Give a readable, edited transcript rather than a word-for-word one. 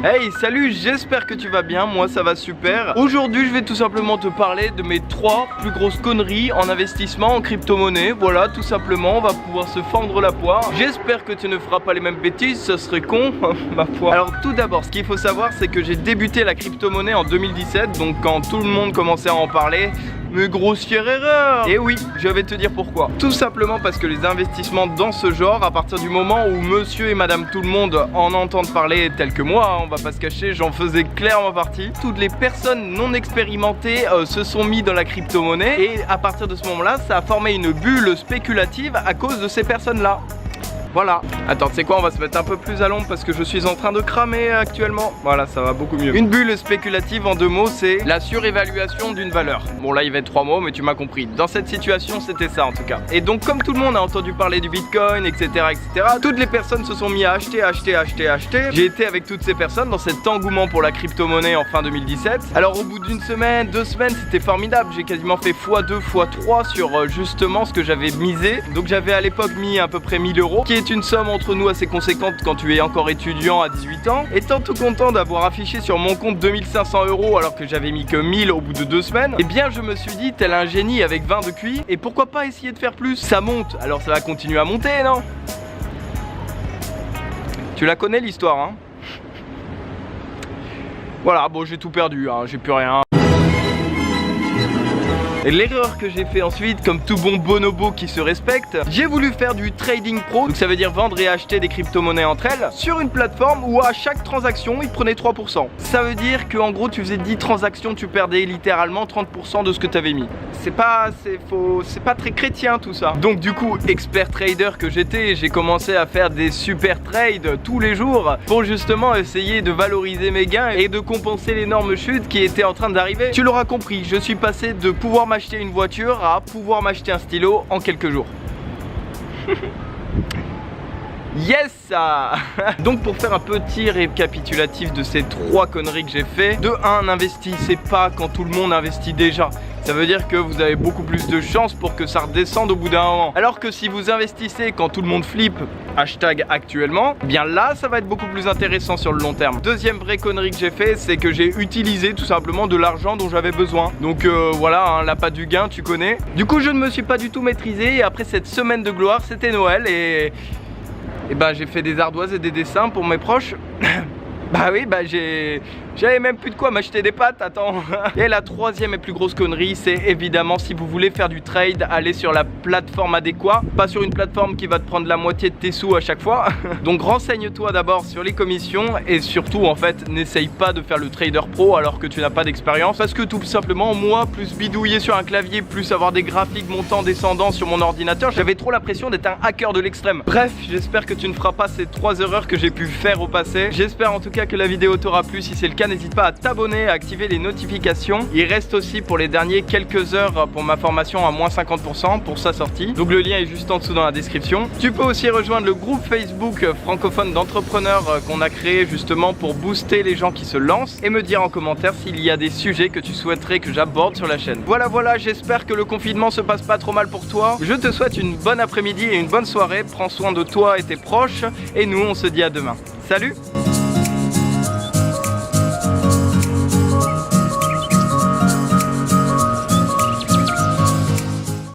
Hey, salut, j'espère que tu vas bien, moi ça va super. Aujourd'hui je vais tout simplement te parler de mes 3 plus grosses conneries en investissement en crypto-monnaie. Voilà, tout simplement, on va pouvoir se fendre la poire. J'espère que tu ne feras pas les mêmes bêtises, ça serait con, ma foi. Alors tout d'abord, ce qu'il faut savoir, c'est que j'ai débuté la crypto-monnaie en 2017, donc quand tout le monde commençait à en parler. Mais grossière erreur! Et oui, je vais te dire pourquoi. Tout simplement parce que les investissements dans ce genre, à partir du moment où monsieur et madame tout le monde en entendent parler tel que moi, on va pas se cacher, j'en faisais clairement partie. Toutes les personnes non expérimentées se sont mis dans la crypto-monnaie et à partir de ce moment-là, ça a formé une bulle spéculative à cause de ces personnes-là. Voilà. Attends, tu sais quoi, on va se mettre un peu plus à l'ombre parce que je suis en train de cramer actuellement. Voilà, ça va beaucoup mieux. Une bulle spéculative en 2 mots, c'est la surévaluation d'une valeur. Bon là, il va être 3 mots, mais tu m'as compris. Dans cette situation, c'était ça en tout cas. Et donc, comme tout le monde a entendu parler du Bitcoin, etc., toutes les personnes se sont mis à acheter. J'ai été avec toutes ces personnes dans cet engouement pour la crypto-monnaie en fin 2017. Alors, au bout d'une semaine, 2 semaines, c'était formidable. J'ai quasiment fait x2, x3 sur justement ce que j'avais misé. Donc, j'avais à l'époque mis à peu près 1000 €, qui est une somme entre nous assez conséquente quand tu es encore étudiant à 18 ans. Étant tout content d'avoir affiché sur mon compte 2500 € alors que j'avais mis que 1000 au bout de 2 semaines, eh bien je me suis dit, tel un génie avec 20 de QI, et pourquoi pas essayer de faire plus? Ça monte, alors ça va continuer à monter, non? Tu la connais l'histoire, hein? Voilà, bon j'ai tout perdu, hein, j'ai plus rien. Et l'erreur que j'ai fait ensuite, comme tout bon bonobo qui se respecte, j'ai voulu faire du trading pro, donc ça veut dire vendre et acheter des crypto-monnaies entre elles, sur une plateforme où à chaque transaction, ils prenaient 3%. Ça veut dire qu'en gros, tu faisais 10 transactions, tu perdais littéralement 30% de ce que tu avais mis. C'est pas très chrétien tout ça. Donc du coup, expert trader que j'étais, j'ai commencé à faire des super trades tous les jours pour justement essayer de valoriser mes gains et de compenser l'énorme chute qui était en train d'arriver. Tu l'auras compris, je suis passé de pouvoir m'acheter une voiture à pouvoir m'acheter un stylo en quelques jours. Yes! Donc pour faire un petit récapitulatif de ces 3 conneries que j'ai fait, de 1, n'investissez pas quand tout le monde investit déjà. Ça veut dire que vous avez beaucoup plus de chances pour que ça redescende au bout d'un moment. Alors que si vous investissez quand tout le monde flippe, hashtag actuellement, eh bien là ça va être beaucoup plus intéressant sur le long terme. Deuxième vraie connerie que j'ai fait, c'est que j'ai utilisé tout simplement de l'argent dont j'avais besoin. Donc voilà, hein, l'appât du gain, tu connais. Du coup je ne me suis pas du tout maîtrisé et après cette semaine de gloire, c'était Noël et ben j'ai fait des ardoises et des dessins pour mes proches. Bah oui, bah j'avais même plus de quoi m'acheter des pâtes, attends. Et la 3e et plus grosse connerie, c'est évidemment si vous voulez faire du trade, allez sur la plateforme adéquate, pas sur une plateforme qui va te prendre la moitié de tes sous à chaque fois. Donc renseigne-toi d'abord sur les commissions et surtout en fait, n'essaye pas de faire le trader pro alors que tu n'as pas d'expérience parce que tout simplement, moi, plus bidouiller sur un clavier, plus avoir des graphiques montants, descendants sur mon ordinateur, j'avais trop l'impression d'être un hacker de l'extrême. Bref, j'espère que tu ne feras pas ces 3 erreurs que j'ai pu faire au passé. J'espère en tout cas que la vidéo t'aura plu. Si c'est le cas, n'hésite pas à t'abonner, à activer les notifications. Il reste aussi pour les derniers quelques heures pour ma formation à moins 50% pour sa sortie. Donc le lien est juste en dessous dans la description. Tu peux aussi rejoindre le groupe Facebook francophone d'entrepreneurs qu'on a créé justement pour booster les gens qui se lancent et me dire en commentaire s'il y a des sujets que tu souhaiterais que j'aborde sur la chaîne. Voilà, j'espère que le confinement se passe pas trop mal pour toi. Je te souhaite une bonne après-midi et une bonne soirée. Prends soin de toi et tes proches et nous on se dit à demain. Salut!